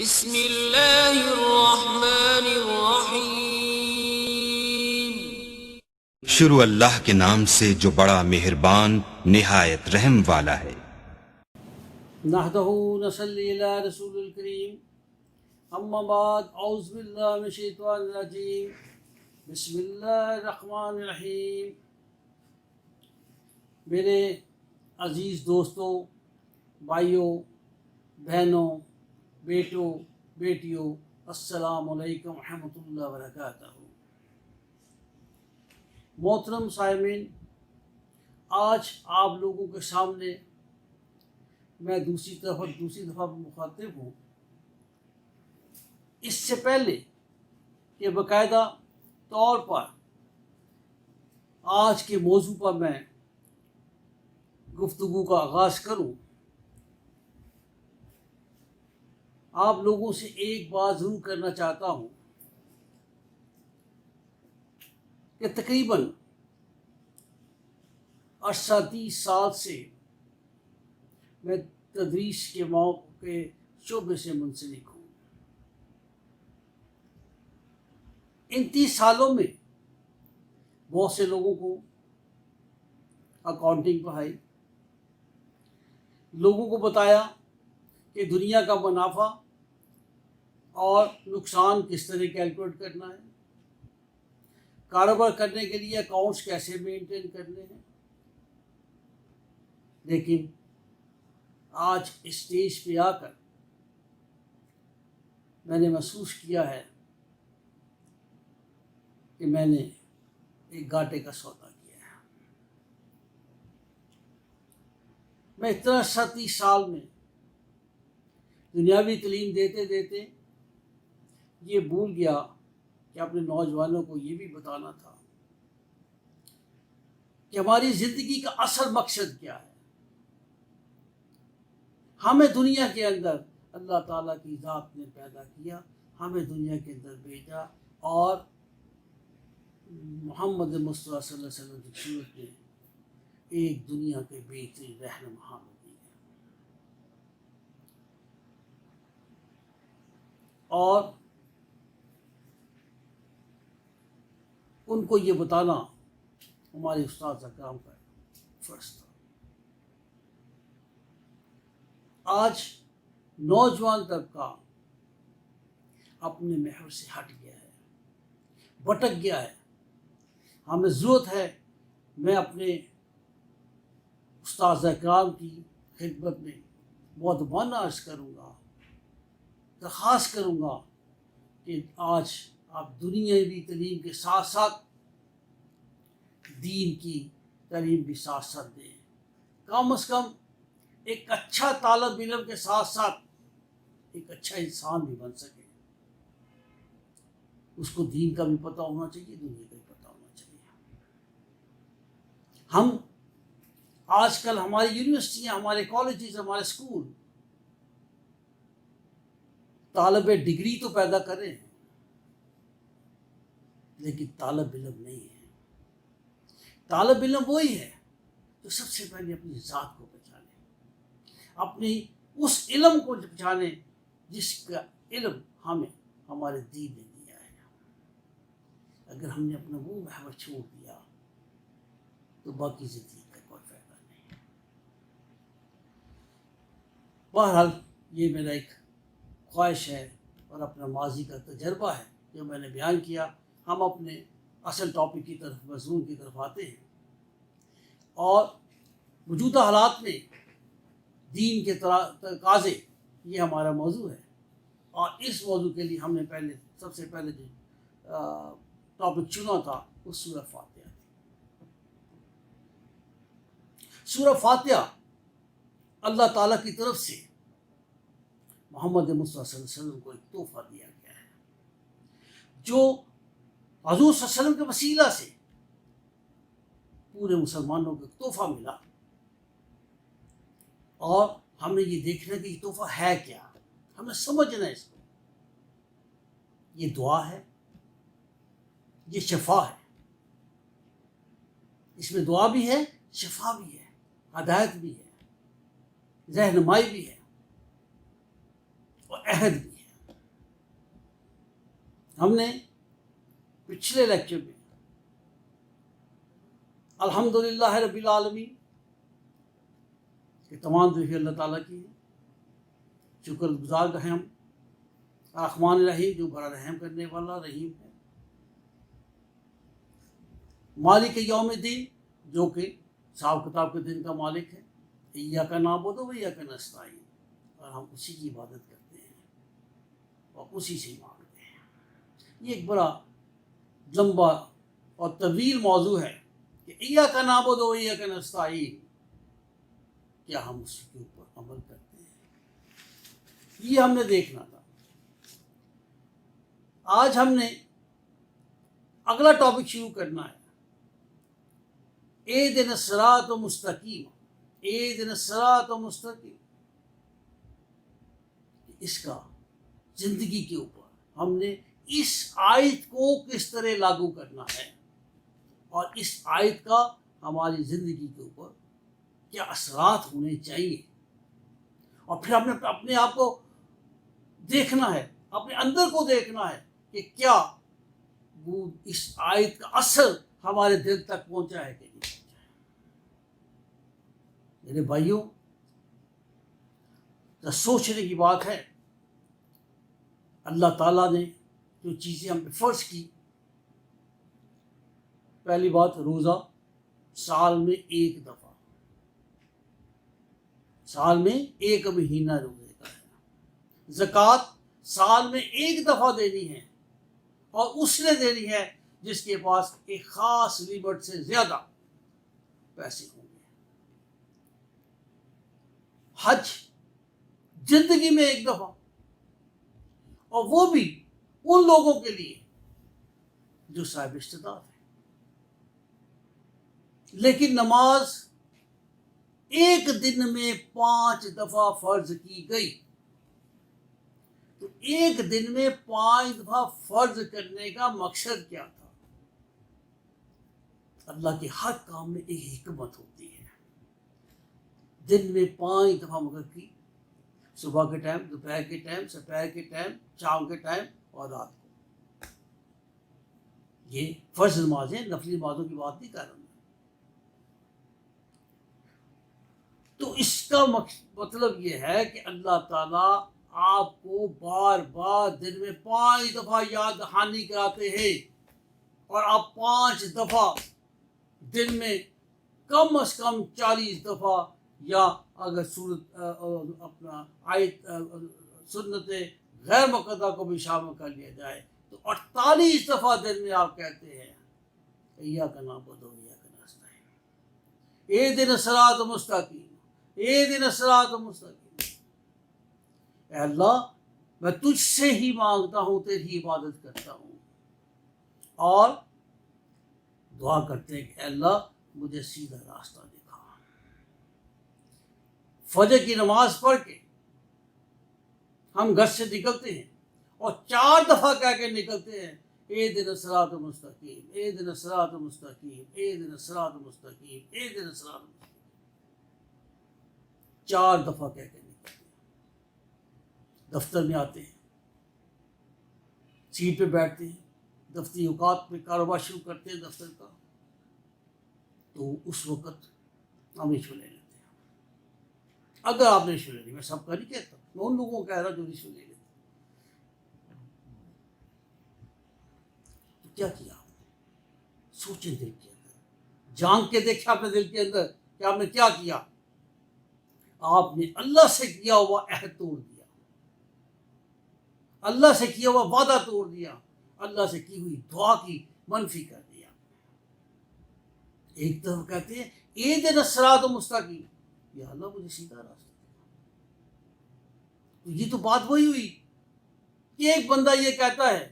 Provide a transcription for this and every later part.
بسم اللہ الرحمن الرحیم۔ شروع اللہ کے نام سے جو بڑا مہربان نہایت رحم والا ہے۔ نحمدہ نصلی علی رسول الکریم، اما بعد، اعوذ باللہ من الشیطان الرجیم، بسم اللہ الرحمن الرحیم۔ میرے عزیز دوستوں، بھائیوں، بہنوں، بیٹوں، بیٹیوں، السلام علیکم ورحمۃ اللہ وبرکاتہ۔ محترم سامعین، آج آپ لوگوں کے سامنے میں دوسری دفعہ مخاطب ہوں۔ اس سے پہلے کہ باقاعدہ طور پر آج کے موضوع پر میں گفتگو کا آغاز کروں، آپ لوگوں سے ایک بات ضرور کرنا چاہتا ہوں کہ تقریباً 38 سال سے میں تدریس کے موقع شعبے سے منسلک ہوں۔ ان 30 سالوں میں بہت سے لوگوں کو اکاؤنٹنگ پڑھائی، لوگوں کو بتایا کہ دنیا کا منافع اور نقصان کس طرح کیلکولیٹ کرنا ہے، کاروبار کرنے کے لیے اکاؤنٹس کیسے مینٹین کرنے ہیں۔ لیکن آج اسٹیج پہ آ کر میں نے محسوس کیا ہے کہ میں نے ایک گھاٹے کا سودا کیا ہے۔ میں اتنا 37 سال میں دنیاوی تعلیم دیتے دیتے یہ بھول گیا کہ اپنے نوجوانوں کو یہ بھی بتانا تھا کہ ہماری زندگی کا اصل مقصد کیا ہے۔ ہمیں دنیا کے اندر اللہ تعالیٰ کی ذات نے پیدا کیا، ہمیں دنیا کے اندر بھیجا، اور محمد مصطفیٰ صلی اللہ علیہ وسلم کی صورت میں ایک دنیا کے بہترین رہنما ہمیں دی ہے۔ اور ان کو یہ بتانا ہمارے استاد اکرام کا فرض تھا۔ آج نوجوان طبقہ اپنے محور سے ہٹ گیا ہے، بھٹک گیا ہے۔ ہمیں ضرورت ہے، میں اپنے استاد اکرام کی خدمت میں مؤدبانہ عرض کروں گا، درخواست کروں گا کہ آج آپ دنیاوی تعلیم کے ساتھ ساتھ دین کی تعلیم بھی ساتھ ساتھ دیں۔ کم از کم ایک اچھا طالب علم کے ساتھ ساتھ ایک اچھا انسان بھی بن سکے۔ اس کو دین کا بھی پتہ ہونا چاہیے، دنیا کا بھی پتہ ہونا چاہیے۔ ہم آج کل ہماری یونیورسٹیاں، ہمارے کالجز، ہمارے اسکول طالب ڈگری تو پیدا کر رہے ہیں، لیکن طالب علم نہیں ہے۔ طالب علم وہی ہے جو سب سے پہلے اپنی ذات کو پہچانے، اپنی اس علم کو پہچانے جس کا علم ہمیں ہمارے دین نے دیا ہے۔ اگر ہم نے اپنا وہ محور چھوڑ دیا تو باقی زندگی کا کوئی فائدہ نہیں۔ بہرحال یہ میرا ایک خواہش ہے اور اپنا ماضی کا تجربہ ہے جو میں نے بیان کیا۔ ہم اپنے اصل ٹاپک کی طرف، مضمون کی طرف آتے ہیں، اور موجودہ حالات میں دین کے تقاضے، یہ ہمارا موضوع ہے۔ اور اس موضوع کے لیے ہم نے سب سے پہلے جو ٹاپک چنا تھا وہ سورہ فاتحہ تھی۔ سورہ فاتحہ اللہ تعالیٰ کی طرف سے محمد مصطفیٰ صلی اللہ علیہ وسلم کو ایک تحفہ دیا گیا ہے، جو حضور صلی اللہ علیہ وسلم کے وسیلہ سے پورے مسلمانوں کو ایک تحفہ ملا۔ اور ہم نے یہ دیکھنا کہ یہ تحفہ ہے کیا، ہمیں سمجھنا ہے اس کو۔ یہ دعا ہے، یہ شفا ہے۔ اس میں دعا بھی ہے، شفا بھی ہے، ہدایت بھی ہے، رہنمائی بھی ہے، اور عہد بھی ہے۔ ہم نے پچھلے لیکچر میں الحمدللہ رب العالمین کہ تمام تعریفیں اللہ تعالیٰ کی ہیں، شکر گزار ہیں ہم رحمان رحیم جو بڑا رحم کرنے والا رحیم ہے، مالک یوم الدین جو کہ حساب کتاب کے دن کا مالک ہے، ایاک نعبد و ایاک نستعین، اور ہم اسی کی عبادت کرتے ہیں اور اسی سے مانگتے ہیں۔ یہ ایک بڑا لمبا اور طویل موضوع ہے کہ ایاک نعبد و ایاک نستعین، کیا ہم اس کے اوپر عمل کرتے ہیں؟ یہ ہم نے دیکھنا تھا۔ آج ہم نے اگلا ٹاپک شروع کرنا ہے، اہدنا الصراط المستقیم، اہدنا الصراط المستقیم۔ اس کا زندگی کے اوپر ہم نے اس آیت کو کس طرح لاگو کرنا ہے اور اس آیت کا ہماری زندگی کے اوپر کیا اثرات ہونے چاہیے، اور پھر ہم نے اپنے آپ کو دیکھنا ہے، اپنے اندر کو دیکھنا ہے کہ کیا وہ اس آیت کا اثر ہمارے دل تک پہنچا ہے کہ نہیں پہنچا ہے۔ میرے بھائیوں، سوچنے کی بات ہے، اللہ تعالیٰ نے جو چیزیں ہم پہ فرض کی، پہلی بات روزہ سال میں ایک دفعہ، سال میں ایک مہینہ روزے کا ہے، زکوٰۃ سال میں ایک دفعہ دینی ہے، اور اس نے دینی ہے جس کے پاس ایک خاص لیمٹ سے زیادہ پیسے ہوں گے۔ حج زندگی میں ایک دفعہ، اور وہ بھی ان لوگوں کے لیے جو صاحب استطاعت ہے۔ لیکن نماز ایک دن میں 5 دفعہ فرض کی گئی، تو ایک دن میں 5 دفعہ فرض کرنے کا مقصد کیا تھا؟ اللہ کے ہر کام میں ایک حکمت ہوتی ہے۔ دن میں 5 دفعہ مگر کی، صبح کے ٹائم، دوپہر کے ٹائم، سپہر کے ٹائم، شام کے ٹائم اور رات کو۔ یہ فرض نمازیں، نفلی نمازوں کی بات نہیں کر رہا ہوں۔ تو اس کا مطلب یہ ہے کہ اللہ تعالیٰ آپ کو بار بار دن میں 5 دفعہ یاد دہانی کراتے ہیں، اور آپ 5 دفعہ دن میں کم از کم 40 دفعہ، یا اگر اپنا آیت سنت غیر مقدہ کو بھی شامل کر لیا جائے تو 48 دفعہ دن میں آپ کہتے ہیں ایاک نعبد و ایاک نستعین، اہدنا الصراط المستقیم، اہدنا الصراط المستقیم۔ اے اللہ، میں تجھ سے ہی مانگتا ہوں، تیری عبادت کرتا ہوں، اور دعا کرتے ہیں کہ اے اللہ مجھے سیدھا راستہ دکھا۔ فجر کی نماز پڑھ کے ہم گھر سے نکلتے ہیں اور 4 دفعہ کہہ کے نکلتے ہیں اہدنا الصراط المستقیم، اہدنا الصراط المستقیم، اہدنا الصراط المستقیم، اہدنا الصراط المستقیم، 4 دفعہ کہہ کے نکلتے ہیں۔ دفتر میں آتے ہیں، سیٹ پہ بیٹھتے ہیں، دفتری اوقات میں کاروبار شروع کرتے ہیں دفتر کا، تو اس وقت ہم رشوت لے لیتے ہیں۔ اگر آپ نے رشوت لے لی، میں سب کا نہیں کہتا، میں ان لوگوں کو کہہ رہا جو رشوت لے لیتے، تو کیا کیا آپ نے؟ سوچیں دل کے اندر، جان کے دیکھیں اپنے دل کے اندر کہ آپ نے کیا کیا۔ آپ نے اللہ سے کیا ہوا عہد توڑ دیا، اللہ سے کیا ہوا وعدہ توڑ دیا، اللہ سے کی ہوئی دعا کی منفی کر دیا۔ ایک طرف کہتے ہیں اہدنا الصراط المستقیم، یا اللہ مجھے سیدھا راستہ دکھا۔ تو یہ تو بات وہی ہوئی کہ ایک بندہ یہ کہتا ہے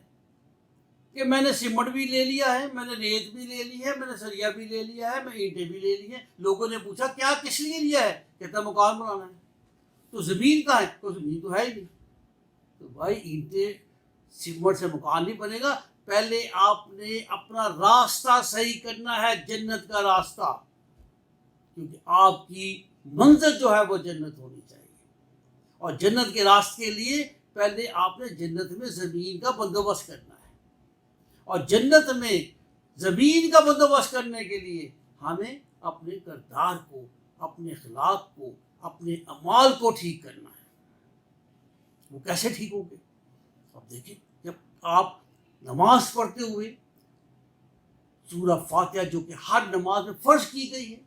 کہ میں نے سیمنٹ بھی لے لیا ہے، میں نے ریت بھی لے لی ہے، میں نے سریا بھی لے لیا ہے، میں اینٹیں بھی لے لی ہیں۔ لوگوں نے پوچھا کیا کس لیے لیا ہے؟ کہتا مکان بنانا ہے۔ تو زمین کہاں ہے؟ تو زمین تو ہے ہی نہیں۔ تو بھائی اینٹیں سیمنٹ سے مکان نہیں بنے گا، پہلے آپ نے اپنا راستہ صحیح کرنا ہے، جنت کا راستہ، کیونکہ آپ کی منزل جو ہے وہ جنت ہونی چاہیے، اور جنت کے راستے کے لیے پہلے آپ نے جنت میں زمین کا بندوبست کرنا ہے۔ اور جنت میں زمین کا بندوبست کرنے کے لیے ہمیں اپنے کردار کو، اپنے اخلاق کو، اپنے اعمال کو ٹھیک کرنا ہے۔ وہ کیسے ٹھیک ہوں گے؟ اب دیکھیں، جب آپ نماز پڑھتے ہوئے سورہ فاتحہ جو کہ ہر نماز میں فرض کی گئی ہے،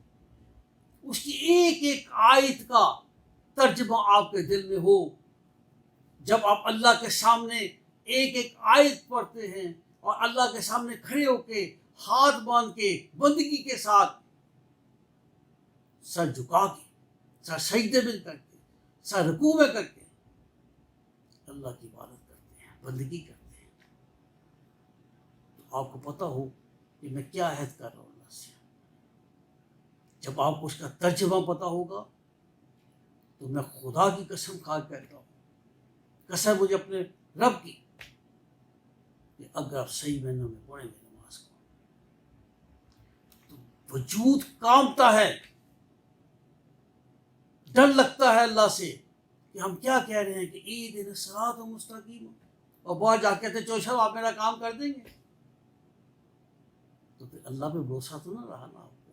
اس کی ایک ایک آیت کا ترجمہ آپ کے دل میں ہو، جب آپ اللہ کے سامنے ایک ایک آیت پڑھتے ہیں اور اللہ کے سامنے کھڑے ہو کے ہاتھ باندھ کے بندگی کے ساتھ سر جھکا کے، سر سجدے میں کر کے، سر رکوع میں کر کے اللہ کی عبادت کرتے ہیں، بندگی کرتے ہیں، تو آپ کو پتہ ہو کہ میں کیا عہد کر رہا ہوں اللہ سے۔ جب آپ کو اس کا ترجمہ پتہ ہوگا تو میں خدا کی قسم کھا کے کہتا ہوں، قسم مجھے اپنے رب کی، کہ اگر آپ صحیح معنوں میں پڑھیں گے نماز کو تو وجود کانپتا ہے، ڈر لگتا ہے اللہ سے کہ ہم کیا کہہ رہے ہیں کہ اہدنا الصراط المستقیم، اور بعد جا کہتے ہیں چوشب آپ میرا کام کر دیں گے، تو پھر اللہ پہ بھروسہ تو نہ رہا نا آپ کو،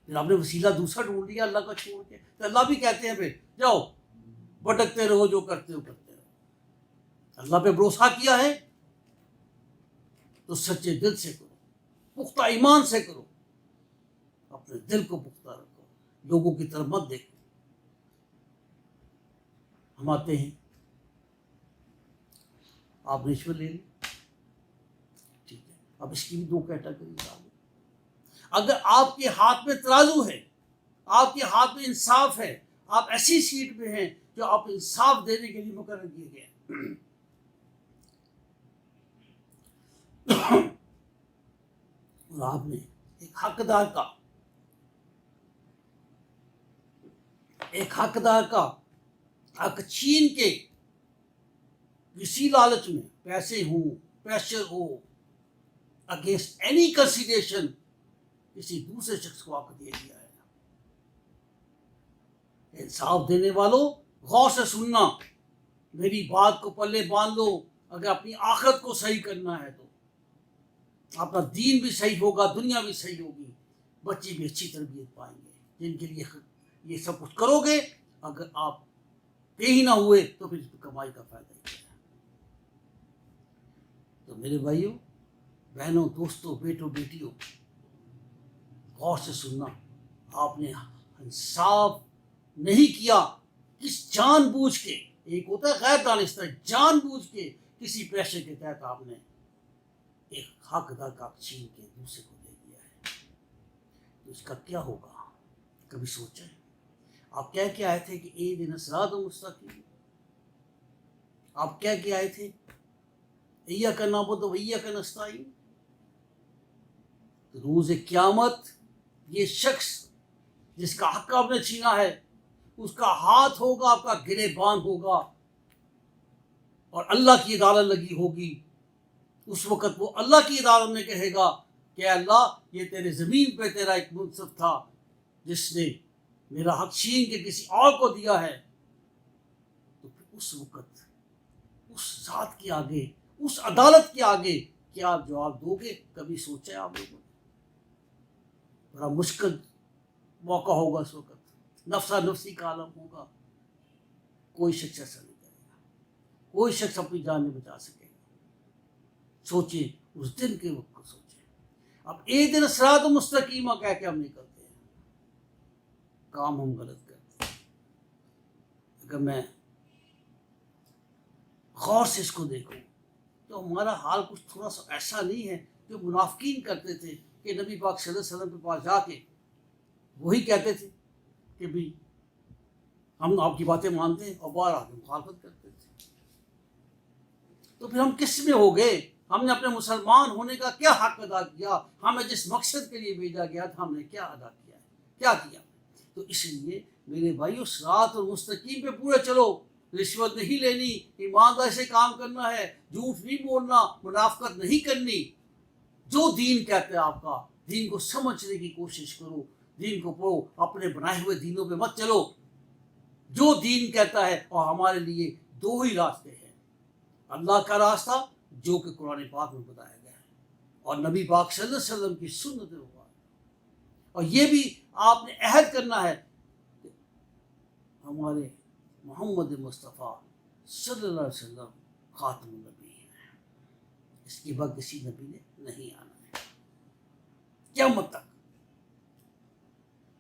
پھر آپ نے وسیلہ دوسرا ڈھونڈ لیا اللہ کا چھوڑ کے، تو اللہ بھی کہتے ہیں پھر جاؤ بھٹکتے رہو، جو کرتے ہو کرتے رہو۔ اللہ پہ بھروسہ کیا ہے تو سچے دل سے کرو، پختہ ایمان سے کرو، اپنے دل کو پختہ رکھو، لوگوں کی طرف مت دیکھو۔ ہم آتے ہیں، آپ رشوت لے لیں، ٹھیک ہے، اب اس کی بھی دو کیٹیگری آ گئی۔ اگر آپ کے ہاتھ میں ترازو ہے، آپ کے ہاتھ میں انصاف ہے، آپ ایسی سیٹ پہ ہیں جو آپ انصاف دینے کے لیے مقرر کیے گئے ہیں، اور آپ نے ایک حقدار کا حق چھین کے کسی لالچ میں، پیسے ہوں، پریشر ہو، اگینسٹ اینی کنسیڈریشن کسی دوسرے شخص کو حق دے دیا ہے۔ انصاف دینے والوں غور سے سننا، میری بات کو پلے باندھ لو، اگر اپنی آخرت کو صحیح کرنا ہے تو اپنا دین بھی صحیح ہوگا، دنیا بھی صحیح ہوگی، بچے بھی اچھی تربیت پائیں گے، جن کے لیے یہ سب کچھ کرو گے۔ اگر آپ پہ ہی نہ ہوئے تو پھر کمائی کا فائدہ ہی کیا ہے؟ تو میرے بھائیوں، بہنوں، دوستوں، بیٹوں، بیٹیوں، غور سے سننا، آپ نے انصاف نہیں کیا، کس جان بوجھ کے، ایک ہوتا ہے غیر دانستہ، جان بوجھ کے کسی پیشے کے تحت آپ نے ایک حقدار کا چھین کے دوسرے کو دے دیا ہے، تو اس کا کیا ہوگا؟ کبھی سوچیں؟ آپ کہہ کے آئے تھے کہ اہدنا الصراط المستقیم، آپ کہہ کے آئے تھے ایاک نعبد و ایاک نستعین۔ روز قیامت یہ شخص جس کا حق آپ نے چھینا ہے، اس کا ہاتھ ہوگا، آپ کا گریبان ہوگا، اور اللہ کی عدالت لگی ہوگی۔ اس وقت وہ اللہ کی عدالت میں کہے گا کہ اللہ، یہ تیرے زمین پہ تیرا ایک منصف تھا جس نے میرا حق چھین کے کسی اور کو دیا ہے، تو پھر اس وقت اس ذات کے آگے، اس عدالت کے آگے کیا آپ جواب دو گے؟ کبھی سوچا ہے آپ لوگوں نے؟ بڑا مشکل موقع ہوگا اس وقت، نفسا نفسی کا عالم ہوگا، کوئی شخص ایسا نہیں کرے گا، کوئی شخص اپنی جان نہیں بچا سکے گا۔ سوچیں اس دن کے وقت کو سوچیں۔ اب اہدنا الصراط المستقیم کہہ کے ہم نکلتے ہیں، کام ہم غلط کرتے ہیں۔ اگر میں غور سے اس کو دیکھوں تو ہمارا حال کچھ تھوڑا سا ایسا نہیں ہے جو منافقین کرتے تھے کہ نبی پاک صلی اللہ علیہ وسلم کے پاس جا کے وہی کہتے تھے کہ بھی ہم آپ کی باتیں مانتے ہیں، اور باہر آ کے مخالفت کرتے تھے۔ تو پھر ہم کس میں ہو گئے؟ ہم نے اپنے مسلمان ہونے کا کیا حق ادا کیا؟ ہمیں جس مقصد کے لیے بھیجا گیا تھا ہم نے کیا ادا کیا ہے؟ کیا کیا؟ تو اس لیے میرے بھائیو، صراط المستقیم پہ پورے چلو، رشوت نہیں لینی، ایمانداری سے کام کرنا ہے، جھوٹ نہیں بولنا، منافقت نہیں کرنی۔ جو دین کہتا ہے آپ کا، دین کو سمجھنے کی کوشش کرو، دین کو پڑھو، اپنے بنائے ہوئے دینوں پہ مت چلو۔ جو دین کہتا ہے، اور ہمارے لیے دو ہی راستے ہیں، اللہ کا راستہ جو کہ قرآن پاک میں بتایا گیا ہے اور نبی پاک صلی اللہ علیہ وسلم کی سنت مبارکہ. اور یہ بھی آپ نے عہد کرنا ہے کہ ہمارے محمد مصطفیٰ صلی اللہ علیہ وسلم خاتم النبی ہیں، اس کے بعد کسی نبی نے نہیں آنا ہے قیامت تک.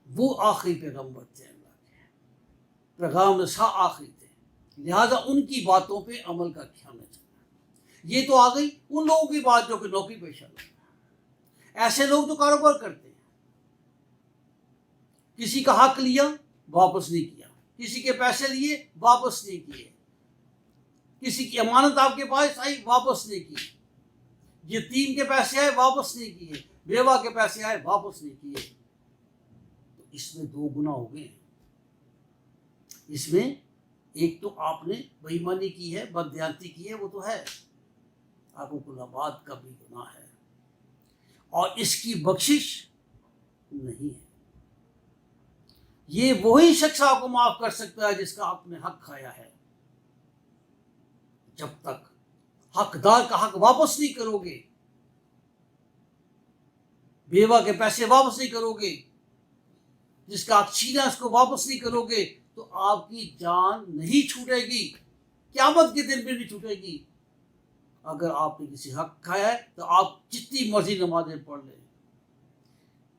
وہ آخری پیغمبر تھے، اللہ کے پیغام رساں آخری تھے، لہذا ان کی باتوں پہ عمل کا خیال نہیں چاہیے. یہ تو آ گئی ان لوگوں کی بات جو کہ نوکری پیشہ لوگ ہیں، ایسے لوگ جو کاروبار کرتے ہیں، کسی کا حق لیا واپس نہیں کیا، کسی کے پیسے لیے واپس نہیں کیے، کسی کی امانت آپ کے پاس آئی واپس نہیں کی، یتیم کے پیسے آئے واپس نہیں کیے، بیوہ کے پیسے آئے واپس نہیں کیے. تو اس میں دو گناہ ہو گئے ہیں. اس میں ایک تو آپ نے بے ایمانی کی ہے، بددیانتی کی ہے، وہ تو ہے، حقوق العباد کا بھی گناہ ہے اور اس کی بخشش نہیں ہے. یہ وہی شخص آپ کو معاف کر سکتا ہے جس کا آپ نے حق کھایا ہے. جب تک حقدار کا حق واپس نہیں کرو گے، بیوہ کے پیسے واپس نہیں کرو گے، جس کا حق چھینا اس کو واپس نہیں کرو گے، تو آپ کی جان نہیں چھوٹے گی، قیامت کے دن بھی نہیں چھوٹے گی. اگر آپ نے کسی حق کھایا ہے تو آپ جتنی مرضی نمازیں پڑھ لیں،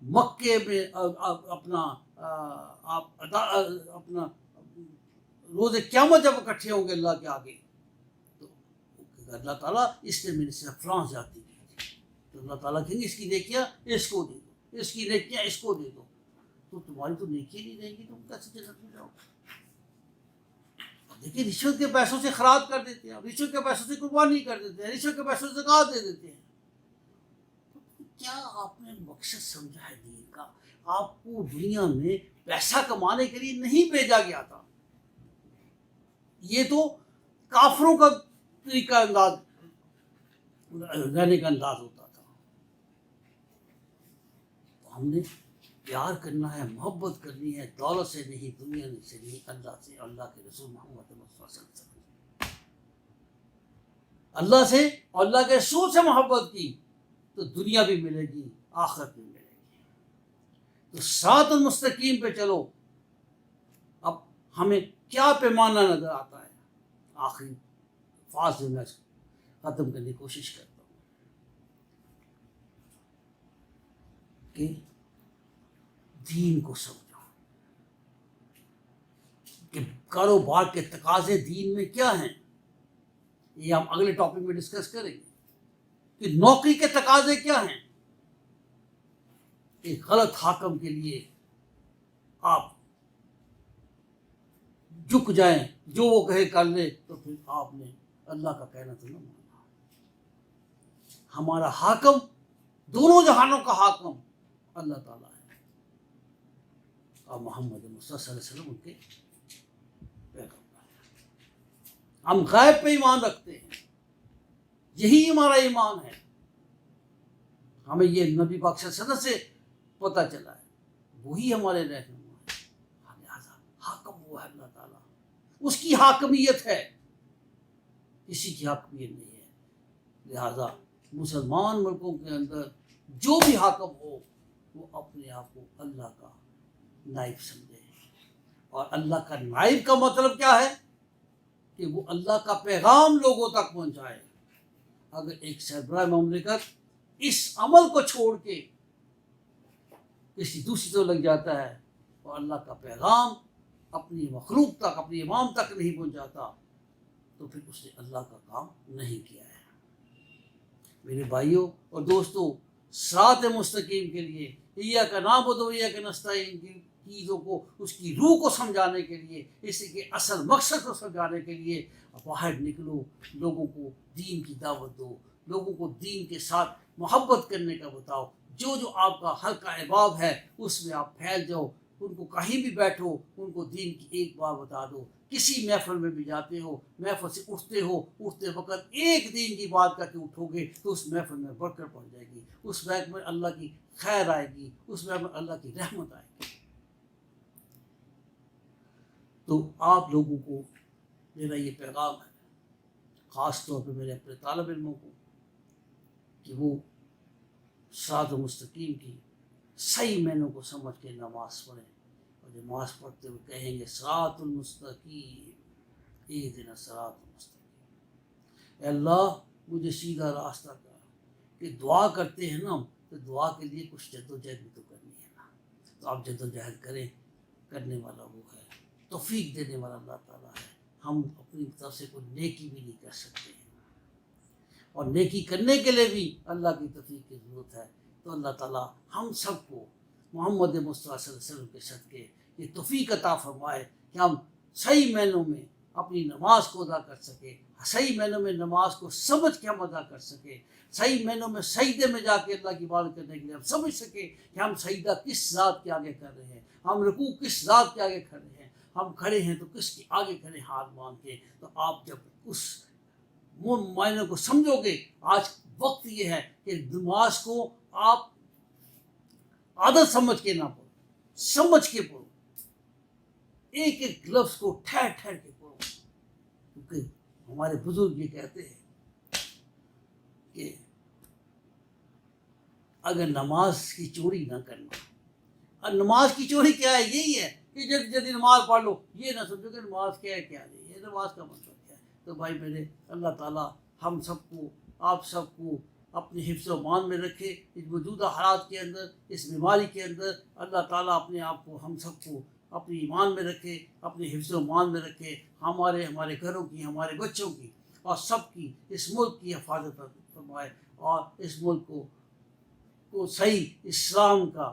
مکے میں اپنا روز قیامت جب اکٹھے ہوں گے اللہ کے آگے، تو اللہ تعالیٰ اس نے میرے سے فلاں زیادتی کی تھی، تو اللہ تعالیٰ کہیں گے اس کی نیکیاں اس کو دے دو، اس کی نیکیاں اس کو دے دو. تو تمہاری تو نیکی نہیں رہے گی، تم کیسے جنت میں جاؤ گے؟ دیکھیے رشوت کے پیسوں سے خراج کر دیتے ہیں، رشوت کے پیسوں سے قربانی کر دیتے ہیں، رشوت کے پیسوں سے زکوٰۃ دے دیتے ہیں. کیا آپ نے مقصد سمجھا ہے دین کا؟ آپ کو دنیا میں پیسہ کمانے کے لیے نہیں بھیجا گیا تھا. یہ تو کافروں کا طریقہ انداز رہنے کا انداز ہوتا تھا. تو ہم نے پیار کرنا ہے، محبت کرنی ہے، دولت سے نہیں، دنیا سے نہیں، اللہ سے، اللہ کے رسول محمد مصطفیٰ صلی اللہ علیہ وسلم. اللہ سے اور اللہ کے رسول سے محبت کی تو دنیا بھی ملے گی، آخرت بھی ملے گی. تو صراط المستقیم پہ چلو. اب ہمیں کیا پیمانہ نظر آتا ہے؟ آخری فاصل میں ختم کرنے کی کوشش کرتا ہوں کہ دین کو سمجھو کہ کاروبار کے تقاضے دین میں کیا ہیں. یہ ہم اگلے ٹاپک میں ڈسکس کریں گے کہ نوکری کے تقاضے کیا ہیں. ایک غلط حاکم کے لیے آپ جھک جائیں، جو وہ کہے کر لے، تو پھر آپ نے اللہ کا کہنا تو نہ مانا. ہمارا حاکم، دونوں جہانوں کا حاکم اللہ تعالیٰ ہے اور محمد مصطفیٰ صلی اللہ علیہ وسلم ان کے پیغمبر ہیں. ہم غیب پہ ایمان رکھتے ہیں، یہی ہمارا ایمان ہے. ہمیں یہ نبی پاک صلی اللہ علیہ وسلم سے پتہ چلا ہے، وہی ہمارے رہنما ہے. لہٰذا حاکم وہ ہے اللہ تعالیٰ، اس کی حاکمیت ہے، کسی کی حاکمیت نہیں ہے. لہٰذا مسلمان ملکوں کے اندر جو بھی حاکم ہو وہ اپنے آپ کو اللہ کا نائب سمجھے. اور اللہ کا نائب کا مطلب کیا ہے؟ کہ وہ اللہ کا پیغام لوگوں تک پہنچائے. اگر ایک سربراہ مملکت اس عمل کو چھوڑ کے کسی دوسری طرف لگ جاتا ہے اور اللہ کا پیغام اپنی مخلوق تک، اپنی امام تک نہیں پہنچاتا، تو پھر اس نے اللہ کا کام نہیں کیا ہے. میرے بھائیوں اور دوستوں، صراط مستقیم کے لیے ایاک نعبد و ایاک نستعین کی چیزوں کو، اس کی روح کو سمجھانے کے لیے، اسی کے اصل مقصد کو سمجھانے کے لیے باہر نکلو، لوگوں کو دین کی دعوت دو، لوگوں کو دین کے ساتھ محبت کرنے کا بتاؤ. جو جو آپ کا حلقہ احباب ہے اس میں آپ پھیل جاؤ، ان کو کہیں بھی بیٹھو، ان کو دین کی ایک بات بتا دو. کسی محفل میں بھی جاتے ہو، محفل سے اٹھتے وقت ایک دین کی بات کر کے اٹھو گے تو اس محفل میں برکت پڑ جائے گی، اس محفل میں اللہ کی خیر آئے گی، اس محفل میں اللہ کی رحمت آئے گی. تو آپ لوگوں کو میرا یہ پیغام ہے، خاص طور پہ میرے اپنے طالب علموں کو کہ وہ صراط مستقیم کی صحیح معنوں کو سمجھ کے نماز پڑھیں، اور نماز پڑھتے ہوئے کہیں گے صراط المستقیم اہدنا الصراط المستقیم، اے اللہ مجھے سیدھا راستہ کر۔ کہ دعا کرتے ہیں نا ہم، تو دعا کے لیے کچھ جد و جہد بھی تو کرنی ہے نا، تو آپ جد و جہد کریں، کرنے والا وہ ہے، توفیق دینے والا اللہ تعالیٰ ہے۔ ہم اپنی طرف سے کوئی نیکی بھی نہیں کر سکتے ہیں، اور نیکی کرنے کے لیے بھی اللہ کی توفیق کی ضرورت ہے۔ تو اللہ تعالیٰ ہم سب کو محمد مصطفیٰ صلی اللہ علیہ وسلم کے صدقے یہ توفیق عطا فرمائے کہ ہم صحیح معنوں میں اپنی نماز کو ادا کر سکیں، صحیح معنوں میں نماز کو سمجھ کے ہم ادا کر سکیں، صحیح معنوں میں سجدے میں جا کے اللہ کی عبادت کرنے کے لیے ہم سمجھ سکیں کہ ہم سجدہ کس ذات کے آگے کر رہے ہیں، ہم رکوع کس ذات کے آگے کر رہے ہیں، ہم کھڑے ہیں تو کس کے آگے کھڑے ہاتھ باندھ کے۔ تو آپ جب اس معنوں کو سمجھو گے، آج وقت یہ ہے کہ نماز کو آپ عادت سمجھ کے نہ پڑھو، سمجھ کے پڑھو، ایک ایک لفظ کو ٹھہر ٹھہر کے پڑھو، کیونکہ ہمارے بزرگ یہ کہتے ہیں کہ اگر نماز کی چوری نہ کرنا، اور نماز کی چوری کیا ہے؟ یہی ہے کہ جلدی جلدی نماز پڑھ لو، یہ نہ سمجھو کہ نماز کیا ہے کیا نہیں، یہ نماز کا مطلب کیا ہے۔ تو بھائی میرے، اللہ تعالیٰ ہم سب کو، آپ سب کو اپنے حفظ و امان میں رکھے، اس موجودہ حالات کے اندر، اس بیماری کے اندر اللہ تعالیٰ اپنے آپ کو، ہم سب کو اپنی ایمان میں رکھے، اپنے حفظ و امان میں رکھے، ہمارے گھروں کی، ہمارے بچوں کی اور سب کی، اس ملک کی حفاظت فرمائے، اور اس ملک کو صحیح اسلام کا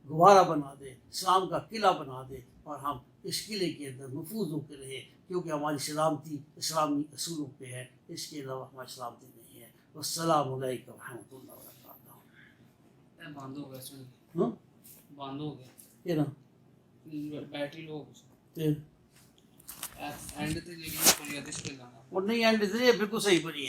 گوارا بنا دے، اسلام کا قلعہ بنا دے، اور ہم اس قلعے کے اندر محفوظ ہو کے رہے، کیونکہ ہماری سلامتی اسلامی اصولوں پہ ہے، اس کے علاوہ ہماری سلامتی نہیں ہے۔ والسلام علیکم ورحمۃ اللہ وبرکاتہ۔ بند ہو گیا، ہاں بند ہو گیا، یہ نا بیٹری لو پھر اینڈ تے لیکن کوئی ادش پہ لانا وہ نہیں اینڈ بالکل صحیح بنی ہے۔